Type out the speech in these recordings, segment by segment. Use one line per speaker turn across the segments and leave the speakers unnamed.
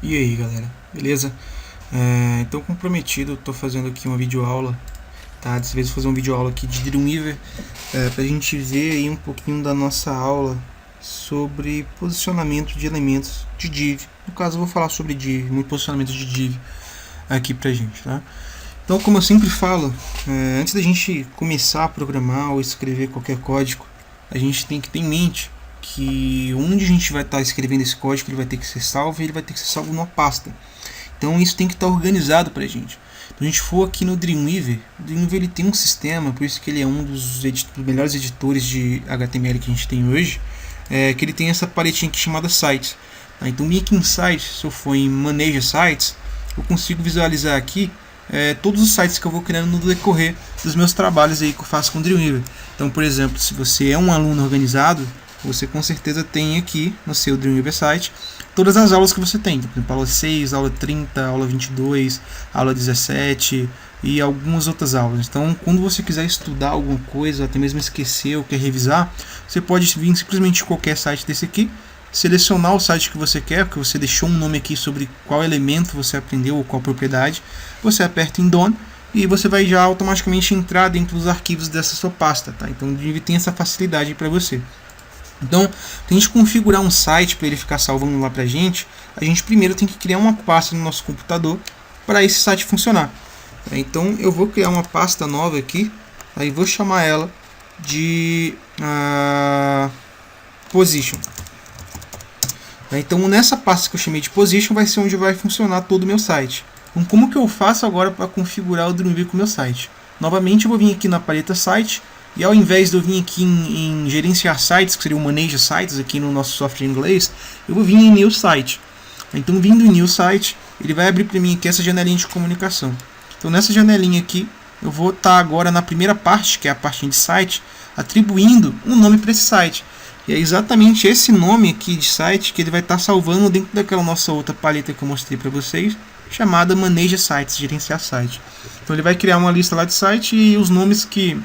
E aí galera, beleza? Então como prometido, eu tô fazendo aqui uma videoaula, tá? Dessa vez vou fazer uma videoaula aqui de Dreamweaver, pra gente ver aí um pouquinho da nossa aula sobre posicionamento de elementos de div. No caso eu vou falar sobre div, muito posicionamento de div aqui pra gente, tá? Então como eu sempre falo, antes da gente começar a programar ou escrever qualquer código, a gente tem que ter em mente que onde a gente vai estar escrevendo esse código, ele vai ter que ser salvo e ele vai ter que ser salvo numa pasta. Então isso tem que estar organizado para a gente. Então, a gente for aqui no Dreamweaver, o Dreamweaver ele tem um sistema, por isso que ele é um dos melhores editores de HTML que a gente tem hoje, que ele tem essa paletinha aqui chamada Sites. Tá? Então, aqui em Sites, se eu for em Manage Sites, eu consigo visualizar aqui todos os sites que eu vou criando no decorrer dos meus trabalhos aí que eu faço com o Dreamweaver. Então, por exemplo, se você é um aluno organizado, você com certeza tem aqui no seu Dreamweaver site todas as aulas que você tem, por exemplo, aula 6, aula 30, aula 22, aula 17 e algumas outras aulas. Então, quando você quiser estudar alguma coisa, até mesmo esquecer ou quer revisar, você pode vir simplesmente de qualquer site desse aqui, selecionar o site que você quer, porque você deixou um nome aqui sobre qual elemento você aprendeu ou qual propriedade, você aperta em Done e você vai já automaticamente entrar dentro dos arquivos dessa sua pasta, tá? Então, o Div tem essa facilidade para você. Então, para a gente configurar um site para ele ficar salvando lá para a gente primeiro tem que criar uma pasta no nosso computador para esse site funcionar. Então, eu vou criar uma pasta nova aqui, aí vou chamar ela de Position. Então, nessa pasta que eu chamei de Position vai ser onde vai funcionar todo o meu site. Então, como que eu faço agora para configurar o Dreamweaver com o meu site? Novamente, eu vou vir aqui na paleta Site. E ao invés de eu vir aqui em gerenciar sites, que seria o Manage Sites aqui no nosso software em inglês, eu vou vir em New Site. Então, vindo em New Site, ele vai abrir para mim aqui essa janelinha de comunicação. Então, nessa janelinha aqui, eu vou estar agora na primeira parte, que é a parte de site, atribuindo um nome para esse site. E é exatamente esse nome aqui de site que ele vai estar salvando dentro daquela nossa outra paleta que eu mostrei para vocês, chamada Manage Sites, gerenciar site. Então, ele vai criar uma lista lá de site e os nomes que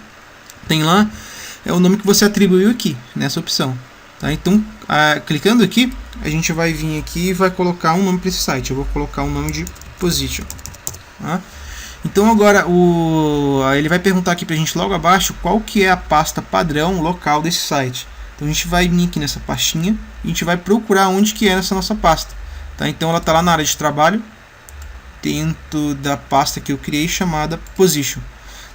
tem lá é o nome que você atribuiu aqui nessa opção, tá? Então, clicando aqui, a gente vai vir aqui e vai colocar um nome para esse site. Eu vou colocar o nome de Position, tá? Então agora ele vai perguntar aqui para a gente logo abaixo qual que é a pasta padrão local desse site. Então a gente vai vir aqui nessa pastinha e a gente vai procurar onde que é nessa nossa pasta, tá? Então ela está lá na área de trabalho, dentro da pasta que eu criei chamada Position.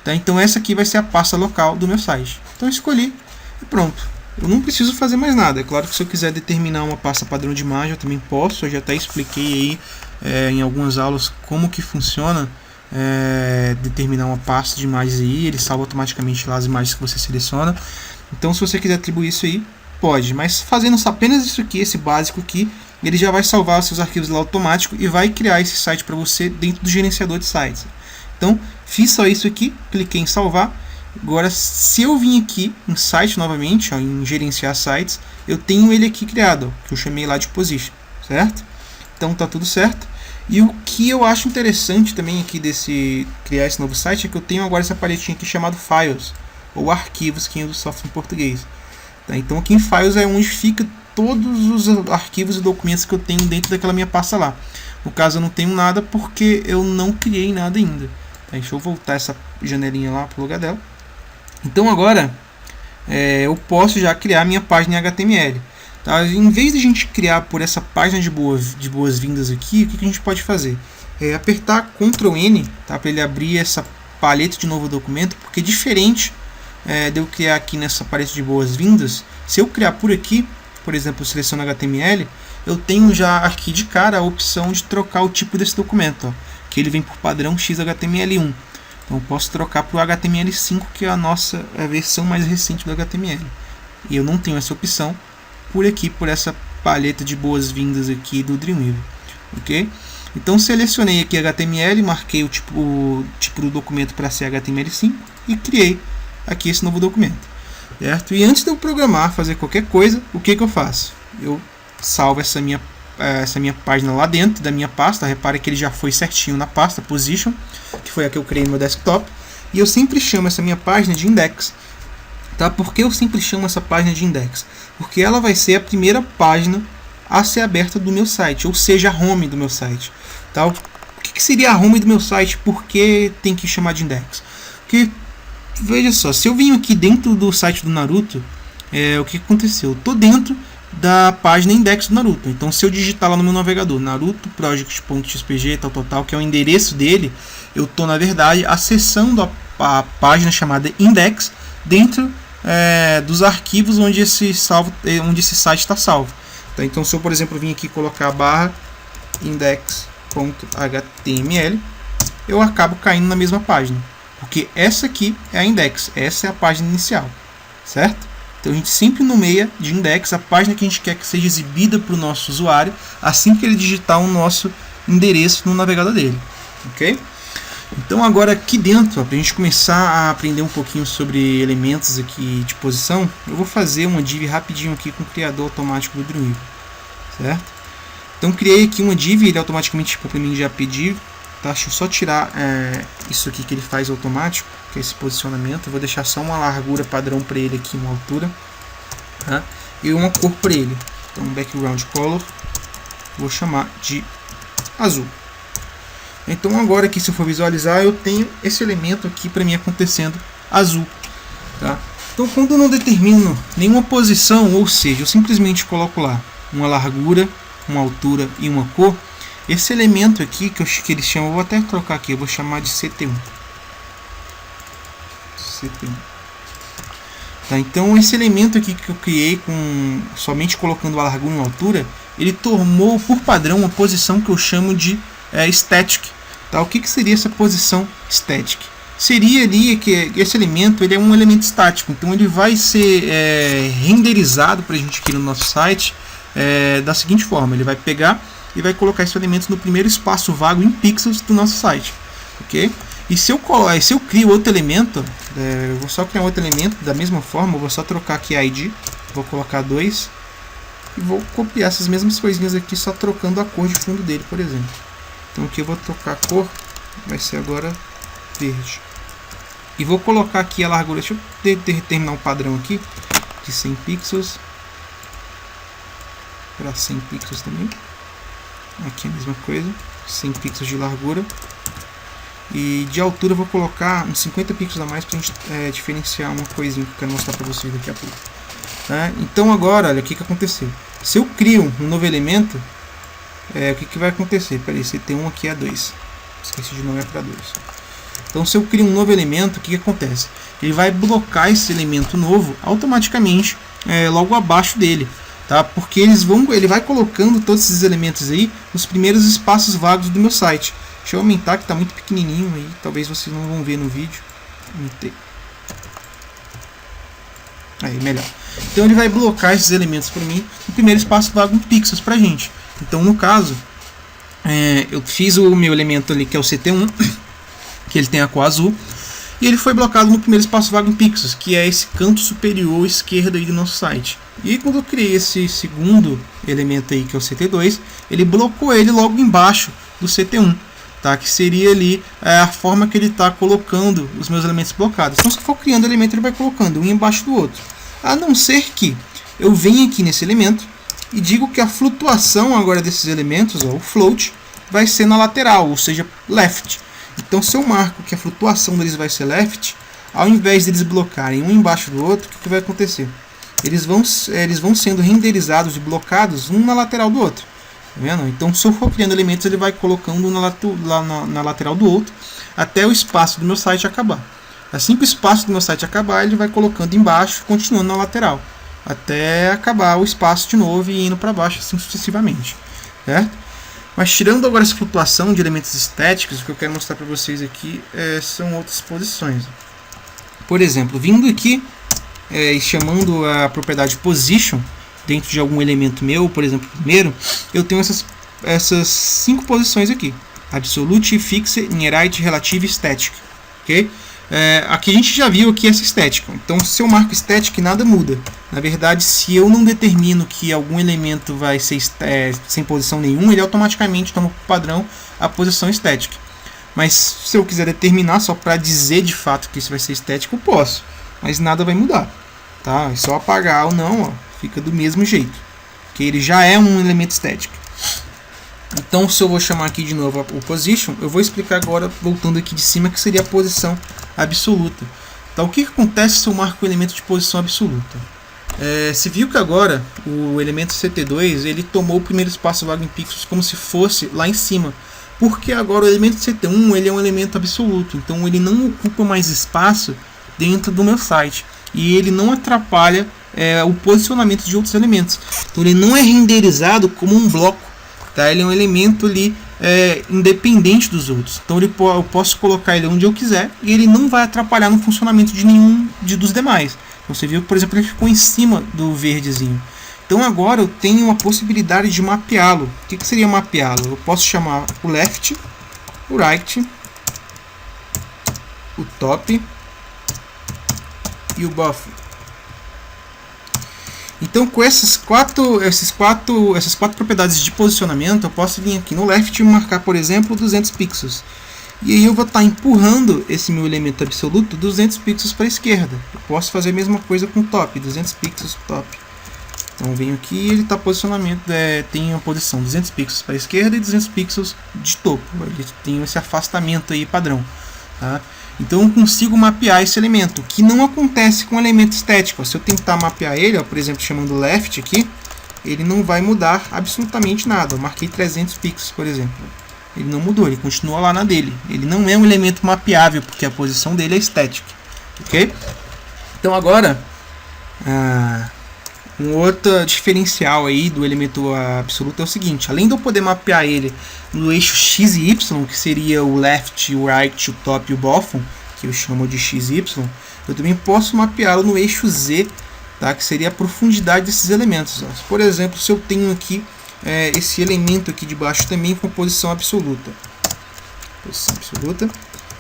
Então essa aqui vai ser a pasta local do meu site. Então eu escolhi e pronto. Eu não preciso fazer mais nada. É claro que se eu quiser determinar uma pasta padrão de imagem, eu também posso. Eu já até expliquei aí em algumas aulas como que funciona determinar uma pasta de imagens aí. Ele salva automaticamente lá as imagens que você seleciona. Então se você quiser atribuir isso aí, pode. Mas fazendo apenas isso aqui, esse básico aqui, ele já vai salvar os seus arquivos lá automático e vai criar esse site para você dentro do gerenciador de sites. Então, fiz só isso aqui, cliquei em salvar. Agora, se eu vim aqui em site novamente, em gerenciar sites, eu tenho ele aqui criado, que eu chamei lá de Position, certo? Então tá tudo certo. E o que eu acho interessante também aqui desse criar esse novo site é que eu tenho agora essa paletinha aqui chamada Files, ou arquivos que é do software em português. Tá? Então aqui em Files é onde fica todos os arquivos e documentos que eu tenho dentro daquela minha pasta lá. No caso eu não tenho nada porque eu não criei nada ainda. Deixa eu voltar essa janelinha lá para o lugar dela. Então agora eu posso já criar minha página em HTML. Tá? Em vez de a gente criar por essa página de boas-vindas aqui, o que a gente pode fazer? É apertar Ctrl N, tá? Para ele abrir essa paleta de novo documento, porque diferente de eu criar aqui nessa paleta de boas-vindas, se eu criar por aqui, por exemplo, eu seleciono HTML, eu tenho já aqui de cara a opção de trocar o tipo desse documento, ó, que ele vem por padrão XHTML1. Então eu posso trocar para o HTML5, que é a versão mais recente do HTML. E eu não tenho essa opção por aqui, por essa paleta de boas-vindas aqui do Dreamweaver. Ok? Então selecionei aqui HTML, marquei o tipo do documento para ser HTML5 e criei aqui esse novo documento. Certo? E antes de eu programar, fazer qualquer coisa, o que eu faço? Eu salvo essa minha página lá dentro da minha pasta. Repare que ele já foi certinho na pasta Position, que foi a que eu criei no meu desktop. E eu sempre chamo essa minha página de Index. Tá? Por que eu sempre chamo essa página de Index? Porque ela vai ser a primeira página a ser aberta do meu site, ou seja, a home do meu site. Tá? O que seria a home do meu site? Por que tem que chamar de index? Porque, veja só, se eu vim aqui dentro do site do Naruto, o que aconteceu? Eu estou dentro da página index do Naruto. Então, se eu digitar lá no meu navegador narutoproject.xpg, tal, que é o endereço dele, eu estou, na verdade, acessando a página chamada index dentro dos arquivos onde esse site está salvo. Tá? Então, se eu, por exemplo, vim aqui colocar barra index.html, eu acabo caindo na mesma página, porque essa aqui é a index, essa é a página inicial, certo? Então a gente sempre nomeia de index a página que a gente quer que seja exibida para o nosso usuário assim que ele digitar o nosso endereço no navegador dele, ok? Então agora aqui dentro, para a gente começar a aprender um pouquinho sobre elementos aqui de posição, eu vou fazer uma div rapidinho aqui com o criador automático do Dreamweaver, certo? Então criei aqui uma div, ele automaticamente para mim já pediu, tá? Deixa eu só tirar isso aqui que ele faz automático, que é esse posicionamento. Eu vou deixar só uma largura padrão para ele aqui, uma altura, tá? E uma cor para ele. Então background color, vou chamar de azul. Então agora aqui, se eu for visualizar, eu tenho esse elemento aqui para mim acontecendo azul, tá? Então quando eu não determino nenhuma posição, ou seja, eu simplesmente coloco lá uma largura, uma altura e uma cor, esse elemento aqui que eles chamam, eu vou até trocar aqui, eu vou chamar de CT1. Tá, então esse elemento aqui que eu criei somente colocando a largura e a altura, ele tomou por padrão uma posição que eu chamo de static. Tá? O que seria essa posição static? Seria ali que esse elemento ele é um elemento estático, então ele vai ser renderizado para a gente aqui no nosso site da seguinte forma: ele vai pegar e vai colocar esse elemento no primeiro espaço vago em pixels do nosso site, ok? E se eu crio outro elemento, eu vou só criar outro elemento da mesma forma, eu vou só trocar aqui a ID, vou colocar 2 e vou copiar essas mesmas coisinhas aqui, só trocando a cor de fundo dele, por exemplo. Então aqui eu vou trocar a cor, vai ser agora verde. E vou colocar aqui a largura, deixa eu determinar um padrão aqui, de 100 pixels, para 100 pixels também. Aqui a mesma coisa, 100 pixels de largura. E de altura eu vou colocar uns 50 pixels a mais para a gente diferenciar uma coisinha que eu quero mostrar para vocês daqui a pouco. Tá? Então agora, olha o que aconteceu. Se eu crio um novo elemento, o que vai acontecer? Peraí, CT1 aqui é 2. Esqueci de nomear para 2. Então se eu crio um novo elemento, o que acontece? Ele vai blocar esse elemento novo automaticamente logo abaixo dele. Tá? Porque ele vai colocando todos esses elementos aí nos primeiros espaços vagos do meu site. Deixa eu aumentar que está muito pequenininho aí, talvez vocês não vão ver no vídeo. Aumentei. Aí, melhor. Então ele vai blocar esses elementos para mim no primeiro espaço vago em pixels para a gente. Então no caso, eu fiz o meu elemento ali que é o CT1, que ele tem a cor azul, e ele foi blocado no primeiro espaço vago em pixels, que é esse canto superior esquerdo aí do nosso site. E quando eu criei esse segundo elemento aí, que é o CT2, ele blocou ele logo embaixo do CT1. Tá, que seria ali a forma que ele está colocando os meus elementos blocados. Então, se eu for criando elemento, ele vai colocando um embaixo do outro. A não ser que eu venha aqui nesse elemento e digo que a flutuação agora desses elementos, o float, vai ser na lateral, ou seja, left. Então, se eu marco que a flutuação deles vai ser left, ao invés deles blocarem um embaixo do outro, o que vai acontecer? Eles vão sendo renderizados e blocados um na lateral do outro. Tá vendo? Então, se eu for criando elementos, ele vai colocando na lateral do outro até o espaço do meu site acabar. Assim que o espaço do meu site acabar, ele vai colocando embaixo, continuando na lateral, até acabar o espaço de novo e indo para baixo, assim sucessivamente. Certo? Mas tirando agora essa flutuação de elementos estéticos, o que eu quero mostrar para vocês aqui são outras posições. Por exemplo, vindo aqui e chamando a propriedade position dentro de algum elemento meu, por exemplo, primeiro, eu tenho essas 5 posições aqui: absolute, fixe, nearite, relative e static. Okay? Aqui a gente já viu aqui essa estética. Então, se eu marco static, nada muda. Na verdade, se eu não determino que algum elemento vai ser sem posição nenhuma, ele automaticamente toma por padrão a posição static. Mas se eu quiser determinar só para dizer de fato que isso vai ser estético, eu posso. Mas nada vai mudar. Tá? É só apagar ou não, ó, fica do mesmo jeito. porque ele já é um elemento static. Então, se eu vou chamar aqui de novo o position, eu vou explicar agora, voltando aqui de cima, que seria a posição absoluta. Então, o que acontece se eu marco o elemento de posição absoluta? Se viu que agora o elemento CT2 ele tomou o primeiro espaço vago em pixels como se fosse lá em cima, porque agora o elemento CT1 ele é um elemento absoluto, então ele não ocupa mais espaço dentro do meu site e ele não atrapalha o posicionamento de outros elementos. Então ele não é renderizado como um bloco, tá? Ele é um elemento ali independente dos outros. Então eu posso colocar ele onde eu quiser e ele não vai atrapalhar no funcionamento de nenhum dos demais. Você viu que, por exemplo, ele ficou em cima do verdezinho. Então agora eu tenho a possibilidade de mapeá-lo. O que seria mapeá-lo? Eu posso chamar o left, o right, o top e o bottom. Então com essas quatro propriedades de posicionamento, eu posso vir aqui no left e marcar, por exemplo, 200 pixels. E aí eu vou estar empurrando esse meu elemento absoluto 200 pixels para a esquerda. Eu posso fazer a mesma coisa com o top, 200 pixels top. Então venho aqui e ele está posicionamento, tem uma posição 200 pixels para a esquerda e 200 pixels de topo. Ele tem esse afastamento aí padrão. Tá? Então eu consigo mapear esse elemento, que não acontece com o elemento estético. Se eu tentar mapear ele, por exemplo, chamando left aqui, ele não vai mudar absolutamente nada. Eu marquei 300 pixels, por exemplo. Ele não mudou, ele continua lá na dele. Ele não é um elemento mapeável, porque a posição dele é estética. Ok? Então agora, um outro diferencial aí do elemento absoluto é o seguinte. Além de eu poder mapear ele no eixo x e y, que seria o left, o right, o top e o bottom, que eu chamo de x e y, eu também posso mapeá-lo no eixo z, tá? Que seria a profundidade desses elementos. Por exemplo, se eu tenho aqui esse elemento aqui de baixo também com posição absoluta. Posição absoluta.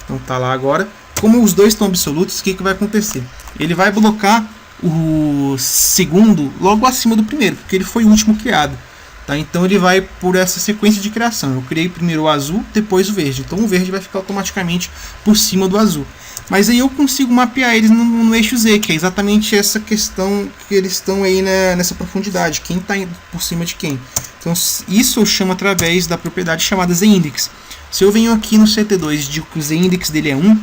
Então tá lá agora. Como os dois estão absolutos, o que vai acontecer? Ele vai blocar o segundo logo acima do primeiro, porque ele foi o último criado. Tá? Então ele vai por essa sequência de criação. Eu criei primeiro o azul, depois o verde. Então o verde vai ficar automaticamente por cima do azul. Mas aí eu consigo mapear eles no eixo Z, que é exatamente essa questão que eles estão aí nessa profundidade. Quem está por cima de quem. Então isso eu chamo através da propriedade chamada Z-index. Se eu venho aqui no CT2 e digo que o Z-index dele é 1,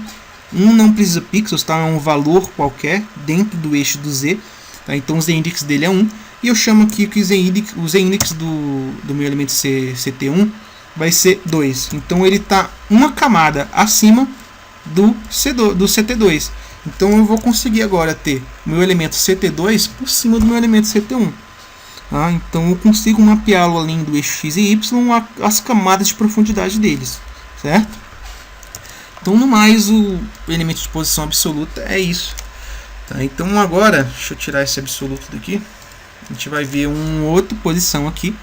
1 não precisa pixels, tá? É um valor qualquer dentro do eixo do Z. Tá? Então o Z-index dele é 1. E eu chamo aqui que o Z-index do meu elemento CT1 vai ser 2. Então ele está uma camada acima do CT2. Então eu vou conseguir agora ter meu elemento CT2 por cima do meu elemento CT1. Tá? Então eu consigo mapeá-lo além do eixo x e y as camadas de profundidade deles. Certo? Então no mais o elemento de posição absoluta é isso. Tá? Então agora, deixa eu tirar esse absoluto daqui. A gente vai ver uma outra posição aqui,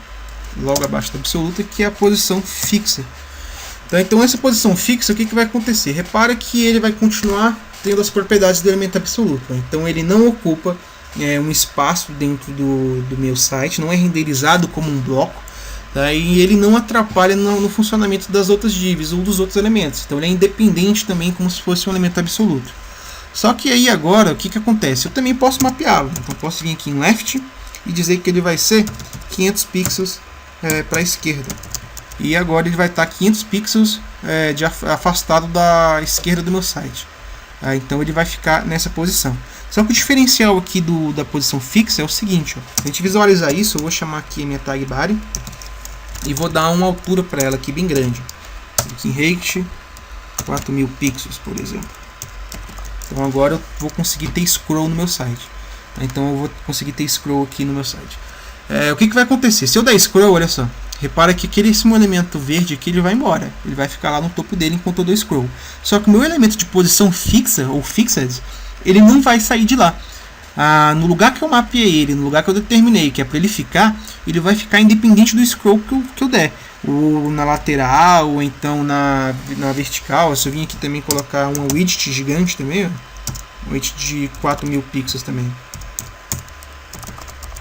logo abaixo da absoluta, que é a posição fixa. Tá? Então essa posição fixa, o que vai acontecer? Repara que ele vai continuar tendo as propriedades do elemento absoluto. Então ele não ocupa um espaço dentro do meu site, não é renderizado como um bloco. Tá? E ele não atrapalha no funcionamento das outras divs ou dos outros elementos. Então ele é independente também, como se fosse um elemento absoluto. Só que aí agora, o que acontece? Eu também posso mapeá-lo. Então posso vir aqui em left e dizer que ele vai ser 500 pixels para a esquerda. E agora ele vai estar 500 pixels afastado da esquerda do meu site. Então ele vai ficar nessa posição. Só que o diferencial aqui da posição fixa é o seguinte. Ó. A gente visualizar isso, eu vou chamar aqui a minha tag body e vou dar uma altura para ela aqui bem grande. Aqui em height, 4000 pixels, por exemplo. Então agora eu vou conseguir ter scroll no meu site. Então eu vou conseguir ter scroll aqui no meu site. O que vai acontecer? Se eu der scroll, olha só. Repara que esse meu elemento verde aqui ele vai embora. Ele vai ficar lá no topo dele enquanto eu dou scroll. Só que o meu elemento de posição fixa, ou fixed, ele não vai sair de lá. No lugar que eu mapeei ele, no lugar que eu determinei, que é para ele ficar, ele vai ficar independente do scroll que eu der. Ou na lateral, ou então na vertical. Se eu vim aqui também colocar uma widget gigante também, ó. Um widget de 4000 pixels também.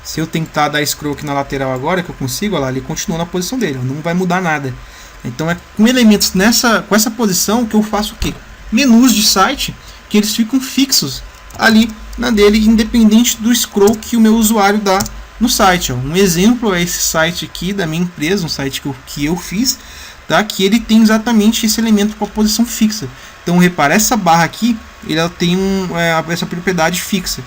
Se eu tentar dar scroll aqui na lateral agora, que eu consigo, olha lá, ele continua na posição dele, ó, não vai mudar nada. Então é com elementos com essa posição que eu faço o quê? Menus de site que eles ficam fixos ali na dele, independente do scroll que o meu usuário dá no site. Ó. Um exemplo é esse site aqui da minha empresa, um site que eu fiz, tá? Que ele tem exatamente esse elemento com a posição fixa. Então repara, essa barra aqui, ela tem essa propriedade fixa.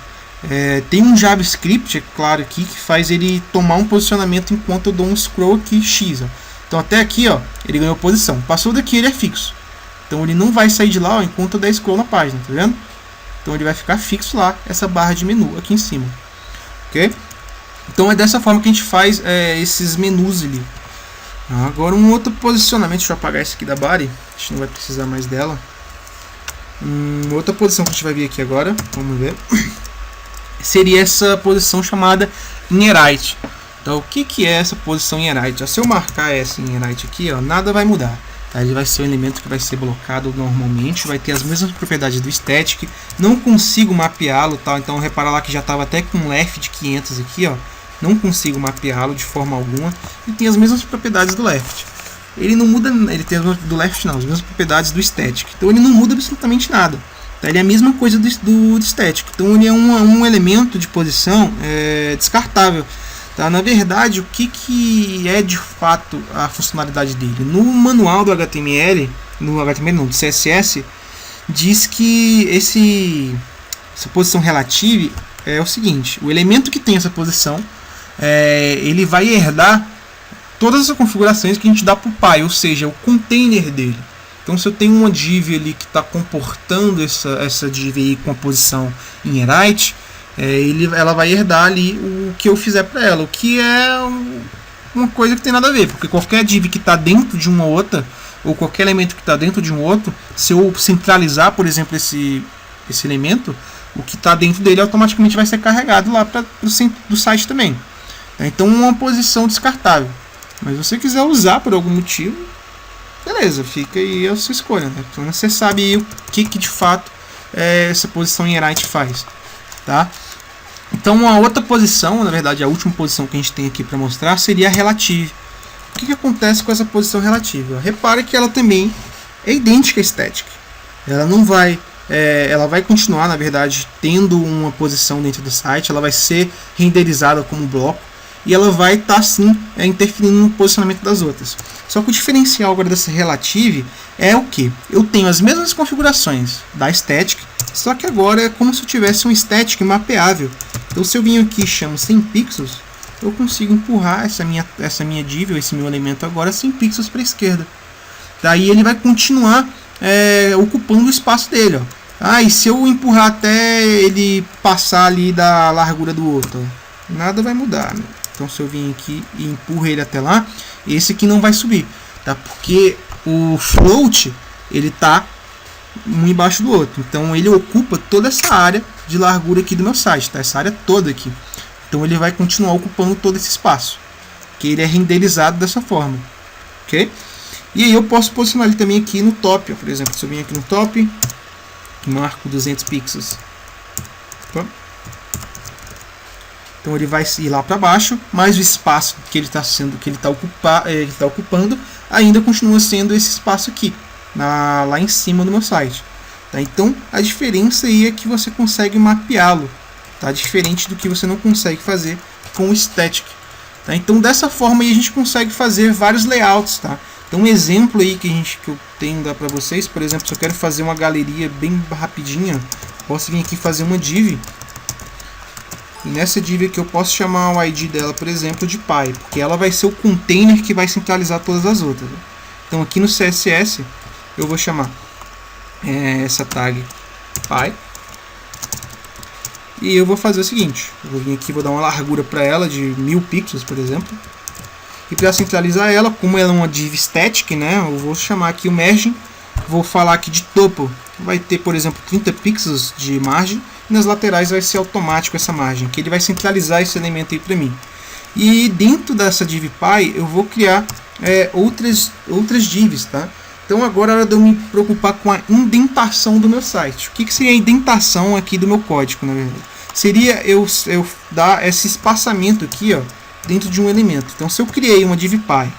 Tem um JavaScript, é claro, aqui, que faz ele tomar um posicionamento enquanto eu dou um scroll aqui X. Ó. Então até aqui, ó, ele ganhou posição. Passou daqui, ele é fixo. Então ele não vai sair de lá, ó, enquanto eu der scroll na página, tá vendo? Então ele vai ficar fixo lá, essa barra de menu aqui em cima. Ok? Então é dessa forma que a gente faz esses menus ali. Agora um outro posicionamento, deixa eu apagar esse aqui da body, a gente não vai precisar mais dela. Outra posição que a gente vai ver aqui agora, vamos ver, seria essa posição chamada innerite. Então o que é essa posição innerite? Se eu marcar essa innerite aqui, ó, nada vai mudar. Tá? Ele vai ser um elemento que vai ser blocado normalmente, vai ter as mesmas propriedades do static, não consigo mapeá-lo, tá? Então repara lá que já estava até com left de 500 aqui, ó. Não consigo mapeá-lo de forma alguma e tem as mesmas propriedades do left. Ele não muda, ele tem do left não, as mesmas propriedades do static. Então ele não muda absolutamente nada. Tá? Ele é a mesma coisa do static. Então ele é um elemento de posição descartável. Tá? Na verdade, o que é de fato a funcionalidade dele? No manual do HTML, do CSS, diz que essa posição relative é o seguinte: o elemento que tem essa posição ele vai herdar todas as configurações que a gente dá para o pai, ou seja, o container dele. Então, se eu tenho uma div ali que está comportando essa div aí com a posição innerite, ela vai herdar ali o que eu fizer para ela, o que é uma coisa que tem nada a ver, porque qualquer div que está dentro de uma outra, ou qualquer elemento que está dentro de um outro, se eu centralizar, por exemplo, esse elemento, o que está dentro dele automaticamente vai ser carregado lá para o centro do site também. Então, uma posição descartável. Mas se você quiser usar por algum motivo, beleza, fica aí a sua escolha. Né? Então você sabe aí o que de fato essa posição innerite faz. Tá? Então a outra posição, na verdade a última posição que a gente tem aqui para mostrar, seria a relative. O que acontece com essa posição relativa? Repare que ela também é idêntica à static. Ela não vai... ela vai continuar, na verdade, tendo uma posição dentro do site, ela vai ser renderizada como bloco, e ela vai estar sim interferindo no posicionamento das outras. Só que o diferencial agora dessa relative é o que? Eu tenho as mesmas configurações da static, só que agora é como se eu tivesse um static mapeável. Então se eu vim aqui e chamo 100 pixels, eu consigo empurrar essa minha div, esse meu elemento agora 100 pixels para a esquerda. Daí ele vai continuar ocupando o espaço dele. Ó. E se eu empurrar até ele passar ali da largura do outro, ó, nada vai mudar. Né? Então se eu vim aqui e empurro ele até lá, esse aqui não vai subir, tá? Porque o float ele tá um embaixo do outro, então ele ocupa toda essa área de largura aqui do meu site, tá? Essa área toda aqui. Então ele vai continuar ocupando todo esse espaço, que ele é renderizado dessa forma, ok? E aí eu posso posicionar ele também aqui no top, ó. Por exemplo, se eu vim aqui no top, marco 200 pixels. Opa. Então ele vai ir lá para baixo, mas o espaço que ele está ocupando ainda continua sendo esse espaço aqui, lá em cima do meu site. Tá? Então a diferença aí é que você consegue mapeá-lo, tá? Diferente do que você não consegue fazer com o static. Tá? Então dessa forma aí a gente consegue fazer vários layouts. Tá? Então um exemplo aí que eu tenho dar para vocês, por exemplo, se eu quero fazer uma galeria bem rapidinha, posso vir aqui fazer uma div. E nessa div aqui eu posso chamar o ID dela, por exemplo, de Py, porque ela vai ser o container que vai centralizar todas as outras. Então aqui no CSS eu vou chamar essa tag Py. E eu vou fazer o seguinte, eu vou vir aqui, vou dar uma largura para ela de 1000 pixels, por exemplo. E para centralizar ela, como ela é uma div static, né, eu vou chamar aqui o margin, vou falar aqui de topo, vai ter, por exemplo, 30 pixels de margem. E nas laterais vai ser automático essa margem, que ele vai centralizar esse elemento aí para mim. E dentro dessa div Py eu vou criar outras divs, tá? Então agora é hora de eu me preocupar com a indentação do meu site. O que seria a indentação aqui do meu código, na verdade? Seria eu dar esse espaçamento aqui, ó, dentro de um elemento. Então se eu criei uma div Py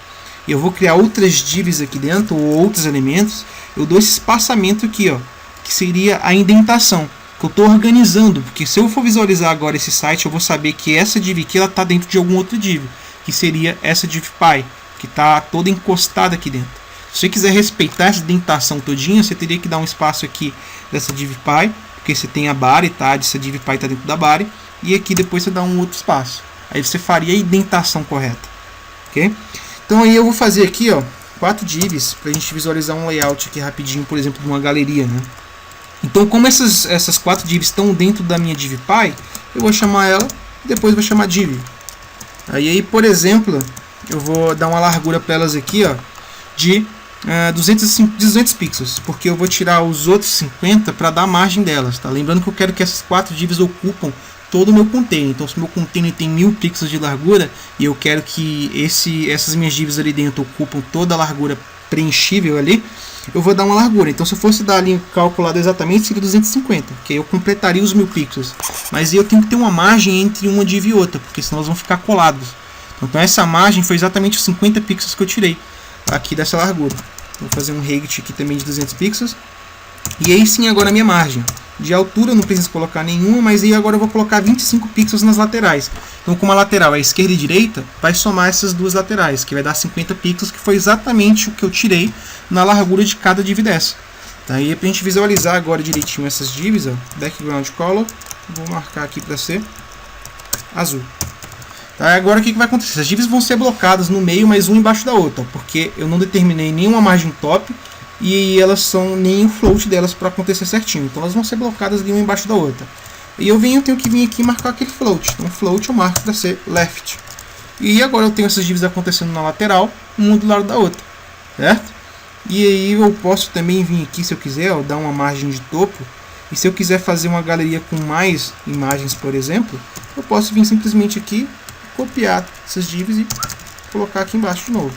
e eu vou criar outras divs aqui dentro, ou outros elementos, eu dou esse espaçamento aqui, ó, que seria a indentação. que eu estou organizando, porque se eu for visualizar agora esse site, eu vou saber que essa div aqui ela está dentro de algum outro div, que seria essa divpy, que está toda encostada aqui dentro. Se você quiser respeitar essa indentação todinha, você teria que dar um espaço aqui dessa divpy, porque você tem a body, tá? Essa divpy está dentro da body, e aqui depois você dá um outro espaço. Aí você faria a indentação correta, ok? Então aí eu vou fazer aqui, ó, 4 divs para a gente visualizar um layout aqui rapidinho, por exemplo, de uma galeria, né? Então, como essas 4 divs estão dentro da minha divpy, eu vou chamar ela e depois vou chamar div. Aí, por exemplo, eu vou dar uma largura para elas aqui, ó, de 200 pixels, porque eu vou tirar os outros 50 para dar margem delas, tá? Lembrando que eu quero que essas 4 divs ocupam todo o meu container. Então, se o meu container tem 1000 pixels de largura e eu quero que essas minhas divs ali dentro ocupam toda a largura preenchível ali, eu vou dar uma largura. Então, se eu fosse dar ali calculado exatamente, seria 250, que eu completaria os 1000 pixels. Mas eu tenho que ter uma margem entre uma div e outra, porque senão elas vão ficar colados. Então, essa margem foi exatamente os 50 pixels que eu tirei aqui dessa largura. Vou fazer um height aqui também de 200 pixels. E aí sim, agora a minha margem de altura eu não preciso colocar nenhuma, mas aí agora eu vou colocar 25 pixels nas laterais. Então, como a lateral é esquerda e direita, vai somar essas duas laterais, que vai dar 50 pixels, que foi exatamente o que eu tirei na largura de cada div dessa. Tá? E para a gente visualizar agora direitinho essas divs, ó, background color, vou marcar aqui para ser azul. Tá? Agora o que vai acontecer? As divs vão ser blocadas no meio, mas uma embaixo da outra, ó, porque eu não determinei nenhuma margem top, e elas são nem o float delas para acontecer certinho. Então elas vão ser blocadas ali uma embaixo da outra. E eu tenho que vir aqui e marcar aquele float. Então float eu marco para ser left. E agora eu tenho essas divs acontecendo na lateral, uma do lado da outra, certo? E aí eu posso também vir aqui, se eu quiser, ó, dar uma margem de topo. E se eu quiser fazer uma galeria com mais imagens, por exemplo, eu posso vir simplesmente aqui, copiar essas divs e colocar aqui embaixo de novo.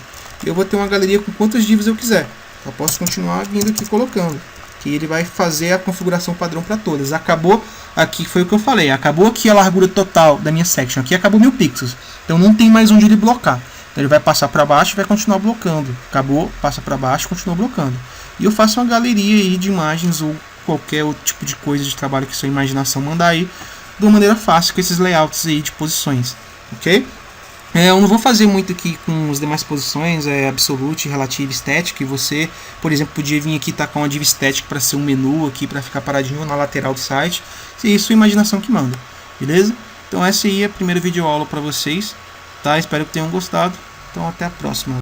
E eu vou ter uma galeria com quantas divs eu quiser. Eu posso continuar vindo aqui colocando, que ele vai fazer a configuração padrão para todas. Acabou aqui, foi o que eu falei, acabou aqui a largura total da minha section, aqui acabou 1000 pixels, então não tem mais onde ele blocar. Então ele vai passar para baixo e vai continuar blocando. Acabou, passa para baixo, continua blocando. E eu faço uma galeria aí de imagens ou qualquer outro tipo de coisa de trabalho que sua imaginação mandar aí, de uma maneira fácil com esses layouts aí de posições, ok? Eu não vou fazer muito aqui com as demais posições, Absolute, Relative, Static. Você, por exemplo, podia vir aqui tacar uma div Static para ser um menu aqui, para ficar paradinho na lateral do site. E é sua imaginação que manda, beleza? Então essa aí é a primeira videoaula para vocês, tá? Espero que tenham gostado. Então até a próxima.